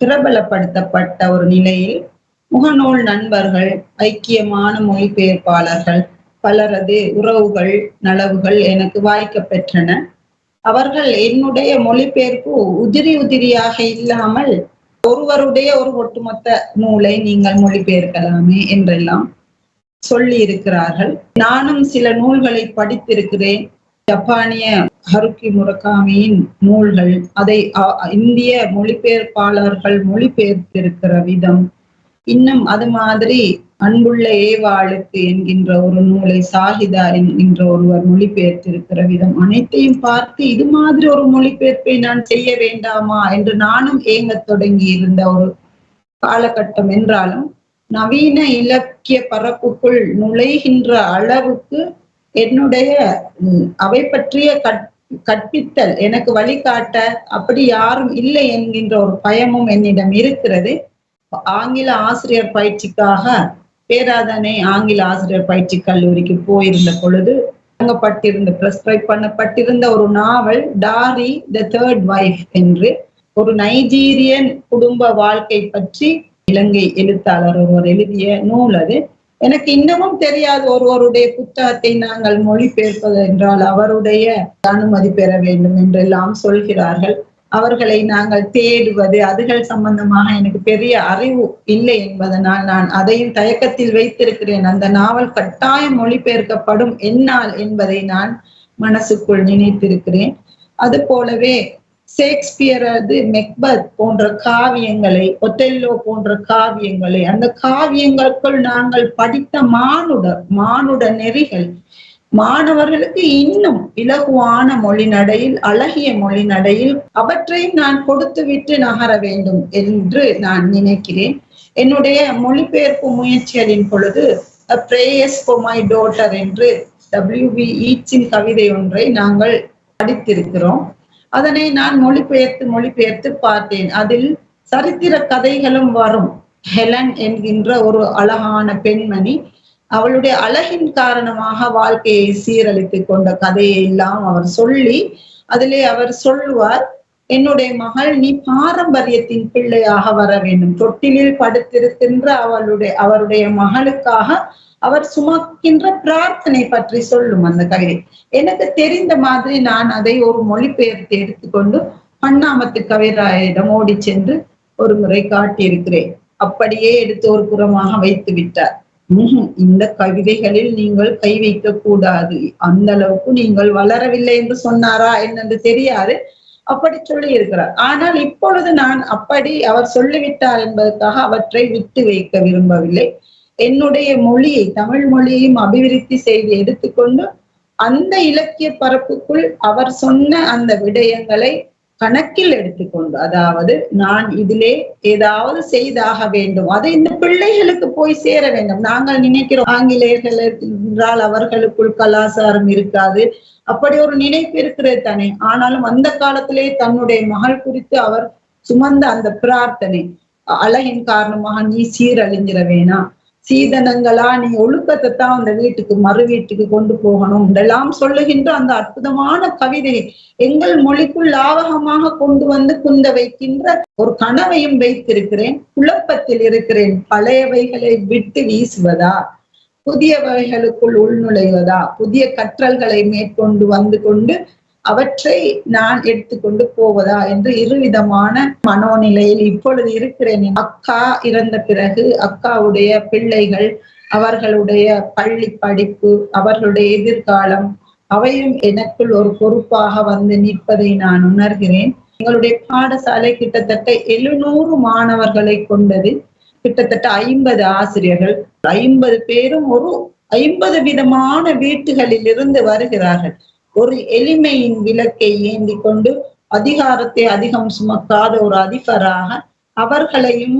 பிரபலப்படுத்தப்பட்ட ஒரு நிலையில் முகநூல் நண்பர்கள், ஐக்கியமான மொழிபெயர்ப்பாளர்கள் பலரது உறவுகள், நலவுகள் எனக்கு வாய்க்க பெற்றன. அவர்கள் என்னுடைய மொழிபெயர்ப்பு உதிரியாக இல்லாமல் ஒருவருடைய ஒரு ஒட்டுமொத்த நூலை நீங்கள் மொழிபெயர்க்கலாமே என்றெல்லாம் சொல்லி இருக்கிறார்கள். நானும் சில நூல்களை படித்திருக்கிறேன். ஜப்பானிய ஹருக்கி முரகாமியின் நூல்கள், அதை இந்திய மொழிபெயர்ப்பாளர்கள் மொழிபெயர்த்திருக்கிற விதம், இன்னும் அது மாதிரி அன்புள்ள ஏவாளுக்கு என்கின்ற ஒரு நூலை சாஹிதா என்கின்ற ஒருவர் மொழிபெயர்த்திருக்கிற விதம், அனைத்தையும் பார்த்து இது மாதிரி ஒரு மொழிபெயர்ப்பை நான் செய்ய வேண்டாமா என்று நானும் ஏங்க தொடங்கி இருந்த ஒரு காலகட்டம். என்றாலும் நவீன இலக்கிய பரப்புக்குள் நுழைகின்ற அளவுக்கு என்னுடைய அவை பற்றிய கற்பித்தல், எனக்கு வழிகாட்ட அப்படி யாரும் இல்லை என்கின்ற ஒரு பயமும் என்னிடம் இருக்கிறது. ஆங்கில ஆசிரியர் பயிற்சிக்காக பேராதனை ஆங்கில ஆசிரியர் பயிற்சி கல்லூரிக்கு போயிருந்த பொழுது வழங்கப்பட்டிருந்த பிரெஸ்கிரைப் பண்ணப்பட்டிருந்த ஒரு நாவல் டாரி த தேர்ட் வைஃப் என்று, ஒரு நைஜீரியன் குடும்ப வாழ்க்கை பற்றி இலங்கை எழுத்தாளர் ஒருவர் எழுதிய நூல். அது எனக்கு இன்னமும் தெரியாது. ஒருவருடைய புத்தகத்தை நாங்கள் மொழிபெயர்ப்பது என்றால் அவருடைய அனுமதி பெற வேண்டும் என்றெல்லாம் சொல்கிறார்கள். அவர்களை நாங்கள் தேடுவது, அதுகள் சம்பந்தமாக எனக்கு பெரிய அறிவு இல்லை என்பதனால் நான் அதையும் தயக்கத்தில் வைத்திருக்கிறேன். அந்த நாவல் கட்டாயம் மொழிபெயர்க்கப்படும் என்னால் என்பதை நான் மனசுக்குள் நினைத்திருக்கிறேன். அது போலவே ஷேக்ஸ்பியரது மெக்பத் போன்ற காவியங்களை, ஒத்தெல்லோ போன்ற காவியங்களை, அந்த காவியங்களுக்குள் நாங்கள் படித்த மானுட நெறிகள் மாணவர்களுக்கு இன்னும் இலகுவான மொழி நடையில், அழகிய மொழி நடையில் அவற்றையும் நான் கொடுத்து விட்டு நகர வேண்டும் என்று நான் நினைக்கிறேன். என்னுடைய மொழிபெயர்ப்பு முயற்சிகளின் பொழுது Prayers for my daughter என்று W.B. ஈட்ஸின் கவிதை ஒன்றை நாங்கள் படித்திருக்கிறோம். அதனை நான் மொழிபெயர்த்து பார்த்தேன். அதில் சரித்திர கதைகளும் வரும். ஹெலன் என்கின்ற ஒரு அழகான பெண்மணி அவளுடைய அழகின் காரணமாக வாழ்க்கையை சீரழித்துக் கொண்ட கதையை எல்லாம் அவர் சொல்லி, அதிலே அவர் சொல்லுவார், என்னுடைய மகள் நீ பாரம்பரியத்தின் பிள்ளையாக வர வேண்டும். தொட்டிலில் படுத்திருக்கின்ற அவருடைய மகளுக்காக அவர் சுமக்கின்ற பிரார்த்தனை பற்றி சொல்லும் அந்த கவிதை. எனக்கு தெரிந்த மாதிரி நான் அதை ஒரு மொழிபெயர்த்து எடுத்துக்கொண்டு பன்னாமத்து கவிராயிடம் ஓடி சென்று ஒரு முறை காட்டியிருக்கிறேன். அப்படியே எடுத்து ஒரு புறமாக வைத்து விட்டார். இந்த கவிதைகளில் நீங்கள் கை வைக்க கூடாது, அந்த அளவுக்கு நீங்கள் வளரவில்லை என்று சொன்னாரா என்னென்று தெரியாது, அப்படி சொல்லி இருக்கிறார். ஆனால் இப்பொழுது நான் அப்படி அவர் சொல்லிவிட்டார் என்பதற்காக அவற்றை விட்டு வைக்க விரும்பவில்லை. என்னுடைய மொழியை, தமிழ் மொழியையும் அபிவிருத்தி செய்து எடுத்துக்கொண்டு அந்த இலக்கிய பரப்புக்குள் அவர் சொன்ன அந்த விடயங்களை கணக்கில் எடுத்துக்கொண்டு, அதாவது நான் இதிலே ஏதாவது செய்தாக வேண்டும், அதை இந்த பிள்ளைகளுக்கு போய் சேர வேண்டும். நாங்கள் நினைக்கிறோம் ஆங்கிலேயர்கள் என்றால் அவர்களுக்குள் கலாச்சாரம் இருக்காது, அப்படி ஒரு நினைப்பு இருக்கிறது தானே. ஆனாலும் அந்த காலத்திலே தன்னுடைய மகள் குறித்து அவர் சுமந்த அந்த பிரார்த்தனை, அழகின் காரணமாக நீ சீரழிஞ்சிட வேணாம், சீதனங்களா நீ ஒழுக்கத்தை தான் அந்த வீட்டுக்கு மறு வீட்டுக்கு கொண்டு போகணும் இதெல்லாம் சொல்லுகின்ற அந்த அற்புதமான கவிதை எங்கள் மொழிக்குள் லாவகமாக கொண்டு வந்து குந்த வைக்கின்ற ஒரு கனவையும் வைத்திருக்கிறேன். குழப்பத்தில் இருக்கிறேன். பழையவைகளை விட்டு வீசுவதா, புதியவைகளுக்குள் உள்நுழைவதா, புதிய கற்றல்களை மேற்கொண்டு வந்து கொண்டு அவற்றை நான் எடுத்துக்கொண்டு போவதா என்று இருவிதமான மனோநிலையில் இப்பொழுது இருக்கிறேன். அக்கா இறந்த பிறகு அக்காவுடைய பிள்ளைகள், அவர்களுடைய பள்ளி படிப்பு, அவர்களுடைய எதிர்காலம், அவையும் எனக்குள் ஒரு பொறுப்பாக வந்து நிற்பதை நான் உணர்கிறேன். எங்களுடைய பாடசாலை கிட்டத்தட்ட 700 மாணவர்களை கொண்டது. கிட்டத்தட்ட 50 ஆசிரியர்கள், 50 பேரும் ஒரு 50 விதமான வீட்டுகளில் இருந்து வருகிறார்கள். ஒரு எளிமையின் விளக்கை ஏந்தி கொண்டு அதிகாரத்தை அதிகம் சுமக்காத ஒரு அதிபராக அவர்களையும்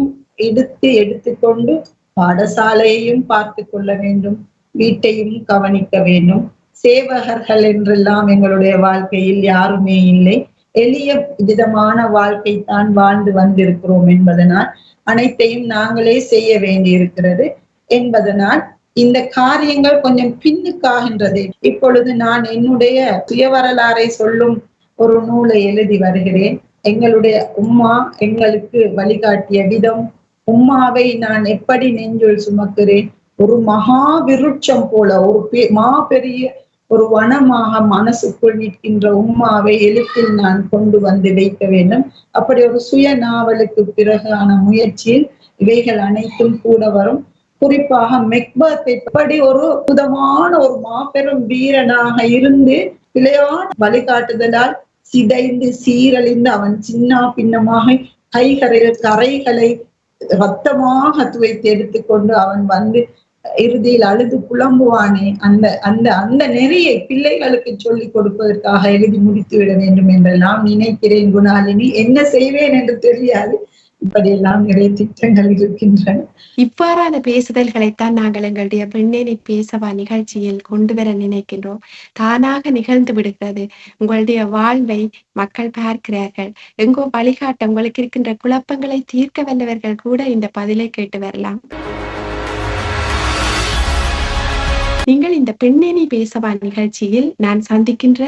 எடுத்துக்கொண்டு பாடசாலையையும் பார்த்து கொள்ள வேண்டும், வீட்டையும் கவனிக்க வேண்டும். சேவகர்கள் என்றெல்லாம் எங்களுடைய வாழ்க்கையில் யாருமே இல்லை. எளிய விதமான வாழ்க்கை தான் வாழ்ந்து வந்திருக்கிறோம் என்பதனால் அனைத்தையும் நாங்களே செய்ய வேண்டி இருக்கிறது என்பதனால் இந்த காரியங்கள் கொஞ்சம் பின்னுக்காகின்றது. இப்பொழுது நான் என்னுடைய சுயவரலாறை சொல்லும் ஒரு நூலை எழுதி வருகிறேன். எங்களுடைய உம்மா எங்களுக்கு வழிகாட்டிய விதம், உம்மாவை நான் எப்படி நெஞ்சுள் சுமக்கிறேன், ஒரு மகா விருட்சம் போல ஒரு மாபெரிய ஒரு வனமாக மனசுக்குள் நிற்கின்ற உம்மாவை எழுத்தில் நான் கொண்டு வந்து வைக்க வேண்டும். அப்படி ஒரு சுய நாவலுக்கு பிறகான முயற்சியில் இவைகள் அனைத்தும் கூட வரும். குறிப்பாக மெக்பத்தை எப்படி ஒரு புதமான ஒரு மாபெரும் வீரனாக இருந்து பிழையான வழிகாட்டுதலால் சிதைந்து சீரழிந்து அவன் சின்ன பின்னமாக கரைகளை ரத்தமாக துவைத்து எடுத்துக்கொண்டு அவன் வந்து இறுதியில் அழுது புலம்புவானே, அந்த அந்த அந்த நெறியை பிள்ளைகளுக்கு சொல்லிக் கொடுப்பதற்காக எழுதி முடித்து விட வேண்டும் என்றெல்லாம் நினைக்கிறேன். குணாலினி, என்ன செய்வேன் என்று தெரியாது. இப்படியெல்லாம் நிறைய திட்டங்கள் இருக்கின்றன. இவ்வாறான பேசுதல்களைத்தான் நாங்கள் எங்களுடைய பெண்ணே நீ பேசவா நிகழ்ச்சியில் கொண்டு வர நினைக்கின்றோம். தானாக நிகழ்ந்து விடுகிறது. உங்களுடைய வாழ்வை மக்கள் பார்க்கிறார்கள். எங்கோ வழிகாட்ட உங்களுக்கு இருக்கின்ற குழப்பங்களை தீர்க்க வல்லவர்கள் கூட இந்த பதிலை கேட்டு வரலாம். நீங்கள் இந்த பெண்ணே நீ பேசவா நிகழ்ச்சியில் நான் சந்திக்கின்ற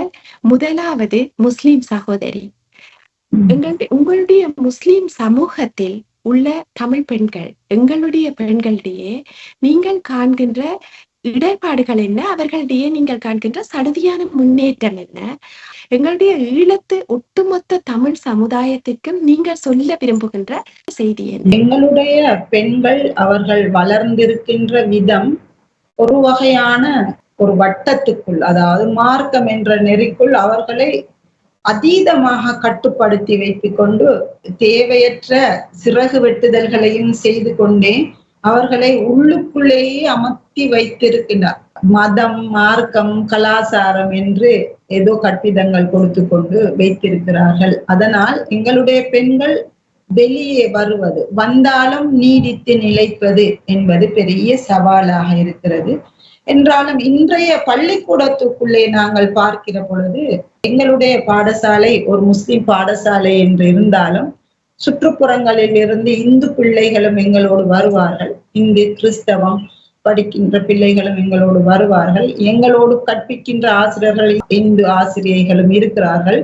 முதலாவது முஸ்லிம் சகோதரி. உங்களுடைய முஸ்லிம் சமூகத்தில் உள்ள தமிழ் பெண்கள், எங்களுடைய பெண்களிடையே நீங்கள் காண்கின்ற இடர்பாடுகள் என்ன, அவர்களிடையே நீங்கள் காண்கின்ற சடுதியான முன்னேற்றம் என்ன, எங்களுடைய ஈழத்து ஒட்டுமொத்த தமிழ் சமுதாயத்திற்கும் நீங்கள் சொல்ல விரும்புகின்ற செய்தி என்ன? எங்களுடைய பெண்கள் அவர்கள் வளர்ந்திருக்கின்ற விதம் ஒரு வகையான ஒரு வட்டத்துக்குள், அதாவது மார்க்கம் என்ற நெறிக்குள் அவர்களை அதீதமாக கட்டுப்படுத்தி வைத்துக் கொண்டு தேவையற்ற சிறகு வெட்டுதல்களையும் செய்து கொண்டே அவர்களை உள்ளுக்குள்ளேயே அமர்த்தி வைத்திருக்கின்றார். மதம், மார்க்கம், கலாச்சாரம் என்று ஏதோ கற்பிதங்கள் கொடுத்து கொண்டு வைத்திருக்கிறார்கள். அதனால் எங்களுடைய பெண்கள் வெளியே வருவது, வந்தாலும் நீடித்து நிலைப்பது என்பது பெரிய சவாலாக இருக்கிறது. என்றாலும் இன்றைய பள்ளிக்கூடத்துக்குள்ளே நாங்கள் பார்க்கிற பொழுது, எங்களுடைய பாடசாலை ஒரு முஸ்லிம் பாடசாலை என்று இருந்தாலும் சுற்றுப்புறங்களில் இருந்து இந்து பிள்ளைகளும் எங்களோடு வருவார்கள். இந்து கிறிஸ்தவம் படிக்கின்ற பிள்ளைகளும் எங்களோடு வருவார்கள். எங்களோடு கற்பிக்கின்ற ஆசிரியர்கள் இந்து ஆசிரியர்களும் இருக்கிறார்கள்.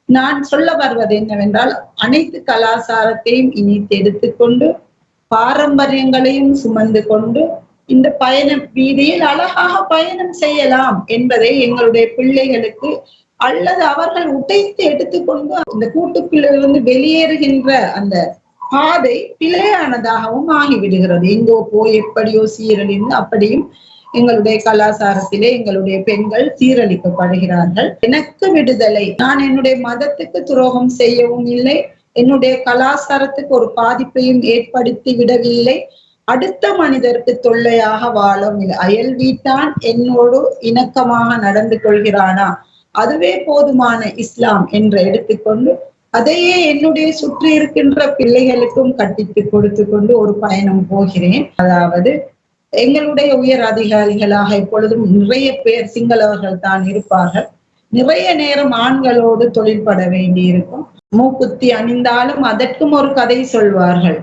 நான் சொல்ல வருவது என்னவென்றால், அனைத்து கலாச்சாரத்தையும் இனித்து எடுத்துக்கொண்டு பாரம்பரியங்களையும் சுமந்து கொண்டு இந்த பயண வீதியில் அழகாக பயணம் செய்யலாம் என்பதை எங்களுடைய பிள்ளைகளுக்கு, அல்லது அவர்கள் உடைத்து எடுத்துக்கொண்டு இந்த கூட்டுக்குள்ளிருந்து வெளியேறுகின்ற அந்த பாதை பிழையானதாகவும் ஆகிவிடுகிறது. எங்கோ போய் எப்படியோ சீரழிந்து அப்படியும் எங்களுடைய கலாச்சாரத்திலே எங்களுடைய பெண்கள் சீரழிக்கப்படுகிறார்கள். எனக்கு விடுதலை, நான் என்னுடைய மதத்துக்கு துரோகம் செய்யவும் இல்லை, என்னுடைய கலாச்சாரத்துக்கு ஒரு பாதிப்பையும் ஏற்படுத்தி விடவில்லை, அடுத்த மனிதருக்கு தொல்லையாக வாழும் அயல் வீட்டான் என்னோடு இணக்கமாக நடந்து கொள்கிறானா, அதுவே போதுமான இஸ்லாம் என்று எடுத்துக்கொண்டு அதையே என்னுடைய சுற்றி இருக்கின்ற பிள்ளைகளுக்கும் கட்டித்து கொடுத்து கொண்டு ஒரு பயணம் போகிறேன். அதாவது எங்களுடைய உயர் அதிகாரிகளாக இப்பொழுதும் நிறைய பேர் சிங்களவர்கள் தான் இருப்பார்கள். நிறைய நேரம் ஆண்களோடு தொழில்பட வேண்டி இருக்கும். மூக்குத்தி அணிந்தாலும் அதற்கும் ஒரு கதை சொல்வார்கள்,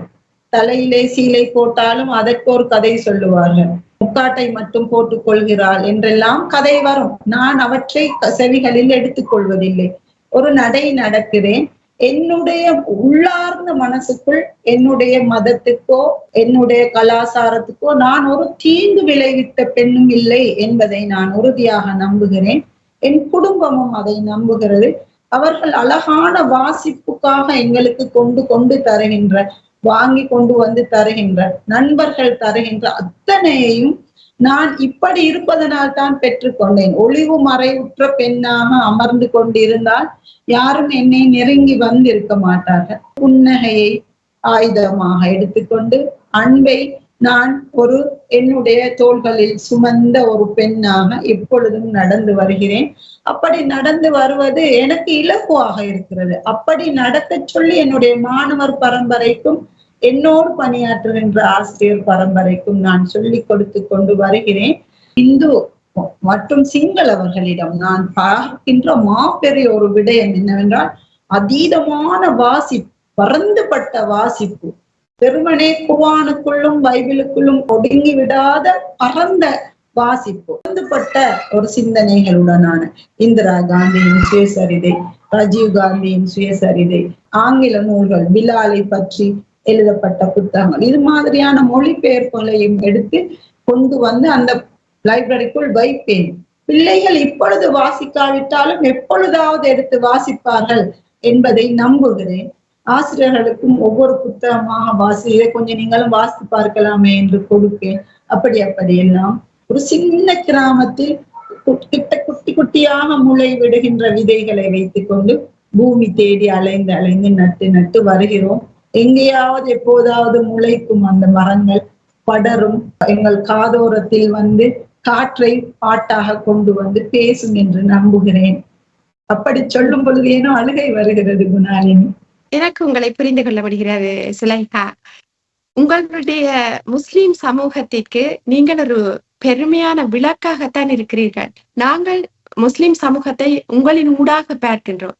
தலையிலே சீலை போட்டாலும் அதற்கு ஒரு கதை சொல்லுவார்கள், முக்காட்டை மட்டும் போட்டுக் கொள்கிறாள் என்றெல்லாம் கதை வரும். நான் அவற்றை செவிகளில் எடுத்துக் கொள்வதில்லை. ஒரு நடை நடக்கிறேன். என்னுடைய உள்ளார்ந்த மனசுக்குள் என்னுடைய மதத்துக்கோ என்னுடைய கலாச்சாரத்துக்கோ நான் ஒரு தீங்கு விளைவித்த பெண்ணும் இல்லை என்பதை நான் உறுதியாக நம்புகிறேன். என் குடும்பமும் அதை நம்புகிறது. அவர்கள் அழகான வாசிப்புக்காக எங்களுக்கு கொண்டு தருகின்ற, வாங்கி கொண்டு வந்து தருகின்ற, நண்பர்கள் தருகின்ற அத்தனையையும் நான் இப்படி இருப்பதனால் தான் பெற்றுக்கொண்டேன். ஒளிவு மறைவுற்ற பெண்ணாக அமர்ந்து கொண்டிருந்தால் யாரும் என்னை நெருங்கி வந்து இருக்க மாட்டார்கள். புன்னகையை ஆயுதமாக எடுத்துக்கொண்டு அன்பை நான் ஒரு என்னுடைய தோள்களில் சுமந்த ஒரு பெண்ணாக எப்பொழுதும் நடந்து வருகிறேன். அப்படி நடந்து வருவது எனக்கு இலகுவாக இருக்கிறது. அப்படி நடக்க சொல்லி என்னுடைய மாணவர் பரம்பரைக்கும் என்னோடு பணியாற்றுகின்ற ஆசிரியர் பரம்பரைக்கும் நான் சொல்லிக் கொடுத்து கொண்டு வருகிறேன். இந்து மற்றும் சிங்களவர்களிடம் நான் பார்க்கின்ற மாபெரிய ஒரு விடயம் என்னவென்றால், அதீதமான வாசிப்பு, பரந்துபட்ட வாசிப்பு, வெறுமனே குர்ஆனுக்குள்ளும் பைபிளுக்குள்ளும் ஒடுங்கி விடாத பரந்த வாசிப்பு, பரந்துபட்ட ஒரு சிந்தனைகளுடனான இந்திரா காந்தியின் சுயசரிதை, ராஜீவ் காந்தியின் சுயசரிதை, ஆங்கில நூல்கள், பிலாலை பற்றி எழுதப்பட்ட புத்தகங்கள், இது மாதிரியான மொழிபெயர்ப்புகளையும் எடுத்து கொண்டு வந்து அந்த லைப்ரரிக்குள் வைப்பேன். பிள்ளைகள் இப்பொழுது வாசிக்காவிட்டாலும் எப்பொழுதாவது எடுத்து வாசிப்பார்கள் என்பதை நம்புகிறேன். ஆசிரியர்களுக்கும் ஒவ்வொரு புத்தகமாக இதை கொஞ்சம் நீங்களும் வாசித்து பார்க்கலாமே என்று கொடுப்பேன். அப்படி எல்லாம் ஒரு சின்ன கிராமத்தில் குட்டி குட்டியாக முளை விடுகின்ற விதைகளை வைத்துக் கொண்டு பூமி தேடி அலைந்து நட்டு வருகிறோம். எங்கேயாவது எப்போதாவது முளைக்கும் அந்த மரங்கள், படரும், எங்கள் காதோரத்தில் வந்து காற்றை பாட்டாக கொண்டு வந்து பேசும் என்று நம்புகிறேன். அப்படி சொல்லும் பொழுது ஏனோ அழுகை வருகிறது குணாலினி. எனக்கு உங்களை புரிந்து கொள்ளப்படுகிறது சுலைஹா. உங்களுடைய முஸ்லிம் சமூகத்திற்கு நீங்கள் ஒரு பெருமையான விளக்காகத்தான் இருக்கிறீர்கள். நாங்கள் முஸ்லிம் சமூகத்தை உங்களின் ஊடாக பார்க்கின்றோம்.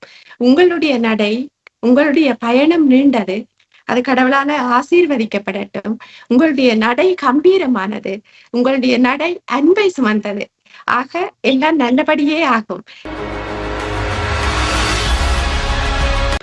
உங்களுடைய நடை, உங்களுடைய பயணம் நீண்டது, அது கடவுளால ஆசீர்வதிக்கப்படட்டும். உங்களுடைய நடை கம்பீரமானது, உங்களுடைய நடை அன்பை சுமந்தது. ஆக எல்லாம் நல்லபடியே ஆகும்.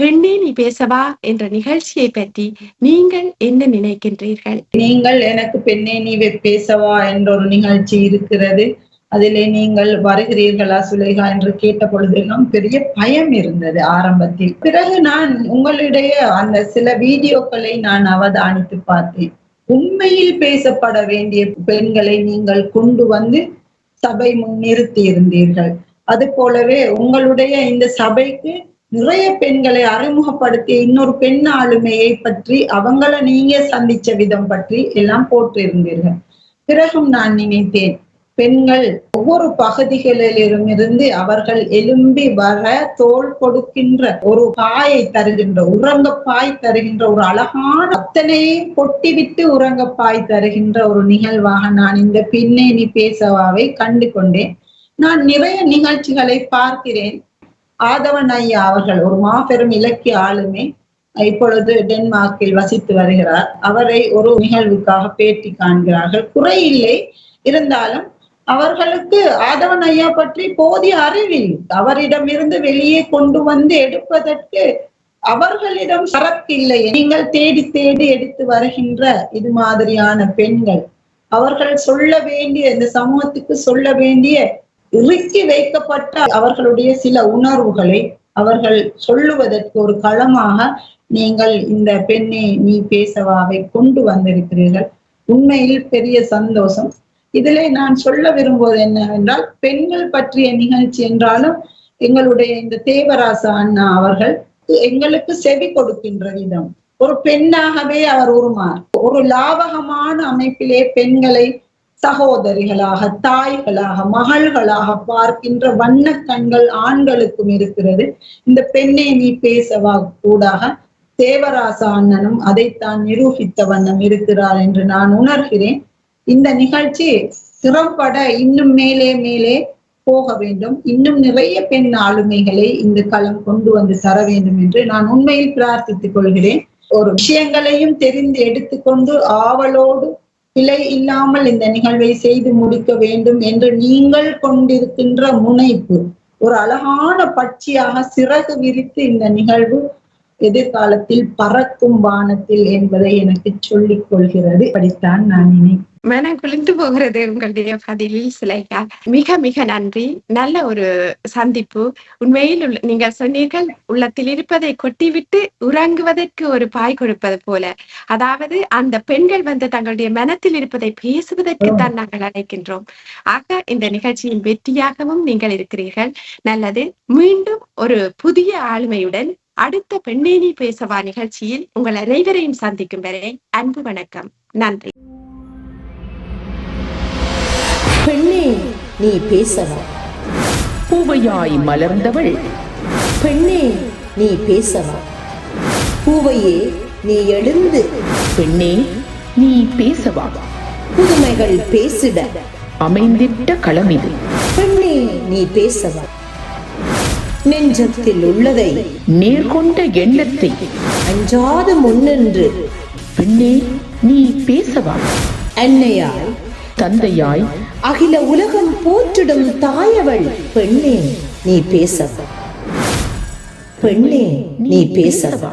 பெண்ணே நீ பேசவா என்ற நிகழ்ச்சியை பற்றி நீங்கள் என்ன நினைக்கின்றீர்கள்? நீங்கள் எனக்கு பெண்ணே நீ பேசவா என்ற ஒரு நிகழ்ச்சி இருக்கிறது, அதிலே நீங்கள் வருகிறீர்களா சுலைஹா என்று கேட்ட பொழுதெல்லாம் பெரிய பயம் இருந்தது ஆரம்பத்தில். பிறகு நான் உங்களுடைய அந்த சில வீடியோக்களை நான் அவதானித்து பார்த்தேன். உண்மையில் பேசப்பட வேண்டிய பெண்களை நீங்கள் கொண்டு வந்து சபை முன்னிறுத்தி இருந்தீர்கள். அது போலவே உங்களுடைய இந்த சபைக்கு நிறைய பெண்களை அறிமுகப்படுத்திய இன்னொரு பெண் ஆளுமையை பற்றி அவங்கள நீங்க சந்திச்ச விதம் பற்றி எல்லாம் போட்டிருந்தீர்கள். பிறகும் நான் நினைத்தேன், பெண்கள் ஒவ்வொரு பகுதிகளிலிருந்து அவர்கள் எழும்பி வர தோள் கொடுக்கின்ற ஒரு பாயை தருகின்ற, உறங்கப்பாய் தருகின்ற ஒரு அழகான, அத்தனையும் கொட்டிவிட்டு உறங்கப்பாய் தருகின்ற ஒரு நிகழ்வாக நான் இந்த பின்னே நீ பேசவாவை கண்டு கொண்டேன். நான் நிறைய நிகழ்ச்சிகளை பார்க்கிறேன். ஆதவன் ஐயா அவர்கள் ஒரு மாபெரும் இலக்கிய ஆளுமை, இப்பொழுது டென்மார்க்கில் வசித்து வருகிறார். அவரை ஒரு நிகழ்வுக்காக பேட்டி காண்கிறார்கள். குறையில்லை, இருந்தாலும் அவர்களுக்கு ஆதவன் ஐயா பற்றி போதிய அறிவில் அவரிடமிருந்து வெளியே கொண்டு வந்து எடுப்பதற்கு அவர்களிடம் சரக்கு இல்லை. நீங்கள் தேடி தேடி எடுத்து வருகின்ற இது மாதிரியான பெண்கள், அவர்கள் சொல்ல வேண்டிய, இந்த சமூகத்துக்கு சொல்ல வேண்டிய இறுக்கி வைக்கப்பட்ட அவர்களுடைய சில உணர்வுகளை அவர்கள் சொல்லுவதற்கு ஒரு களமாக நீங்கள் இந்த பெண்ணே நீ பேசவாவை கொண்டு வந்திருக்கிறீர்கள். உண்மையில் பெரிய சந்தோஷம். இதிலே நான் சொல்ல விரும்புவது என்னவென்றால், பெண்கள் பற்றிய நிகழ்ச்சி என்றாலும் எங்களுடைய இந்த தேவராசா அண்ணா அவர்கள் எங்களுக்கு செவி கொடுக்கின்ற விதம், ஒரு பெண்ணாகவே அவர் உருமாறு, ஒரு லாவகமான அமைப்பிலே பெண்களை சகோதரிகளாக, தாய்களாக, மகள்களாக பார்க்கின்ற வண்ண கண்கள் ஆண்களுக்கும் இருக்கிறது. இந்த பெண்ணே நீ பேசவா கூடாக தேவராசா அண்ணனும் அதைத்தான் நிரூபித்த வண்ணம் இருக்கிறார் என்று நான் உணர்கிறேன். இந்த நிகழ்ச்சி திறம்பட இன்னும் மேலே மேலே போக வேண்டும். இன்னும் நிறைய பெண் ஆளுமைகளை இந்த களம் கொண்டு வந்து தர வேண்டும் என்று நான் உண்மையில் பிரார்த்தித்துக் கொள்கிறேன். ஒரு விஷயங்களையும் தெரிந்து எடுத்துக்கொண்டு ஆவலோடு பிழை இல்லாமல் இந்த நிகழ்வை செய்து முடிக்க வேண்டும் என்று நீங்கள் கொண்டிருக்கின்ற முனைப்பு ஒரு அழகான பட்சியாக சிறகு விரித்து இந்த நிகழ்வு எதிர்காலத்தில் பறக்கும் வானத்தில் என்பதை எனக்கு சொல்லிக் கொள்கிறது. படித்தான் நான் நினைக்கிறேன். மனம் குளிர்ந்து போகிறது உங்களுடைய பதிலில் சிலைகா. மிக மிக நன்றி. நல்ல ஒரு சந்திப்பு. உண்மையில் நீங்கள் சொன்னீர்கள், உள்ளத்தில் இருப்பதை கொட்டிவிட்டு உறங்குவதற்கு ஒரு பாய் கொடுப்பது போல. அதாவது அந்த பெண்கள் வந்து தங்களுடைய மனத்தில் இருப்பதை பேசுவதற்கு தான் நாங்கள் அழைக்கின்றோம். ஆக இந்த நிகழ்ச்சியின் வெற்றியாகவும் நீங்கள் இருக்கிறீர்கள். நல்லது. மீண்டும் ஒரு புதிய ஆளுமையுடன் அடுத்த பெண்ணே நீ பேசவா நிகழ்ச்சியில் உங்கள் அனைவரையும் சந்திக்கும் வரை அன்பு வணக்கம். நன்றி. பெண்ணே நீ பேசவா. பூவையாய் மலர்ந்தவள். பெண்ணே நீ பேசவா. பூவையே நீ எழுந்து. பெண்ணே நீ பேசவா. புதுமைகள் பேசிட அமைந்திட்ட களமிது. பெண்ணே நீ பேசவா. நெஞ்சத்தில் உள்ளதை, நேர்கொண்ட எண்ணத்தை அஞ்சாது முன்னின்று. பெண்ணே நீ பேசவா. அன்னையாய், தந்தையாய், அகில உலகம் போற்றிடும் தாயவள். பெண்ணே நீ பேசவா. பெண்ணே நீ பேசவா.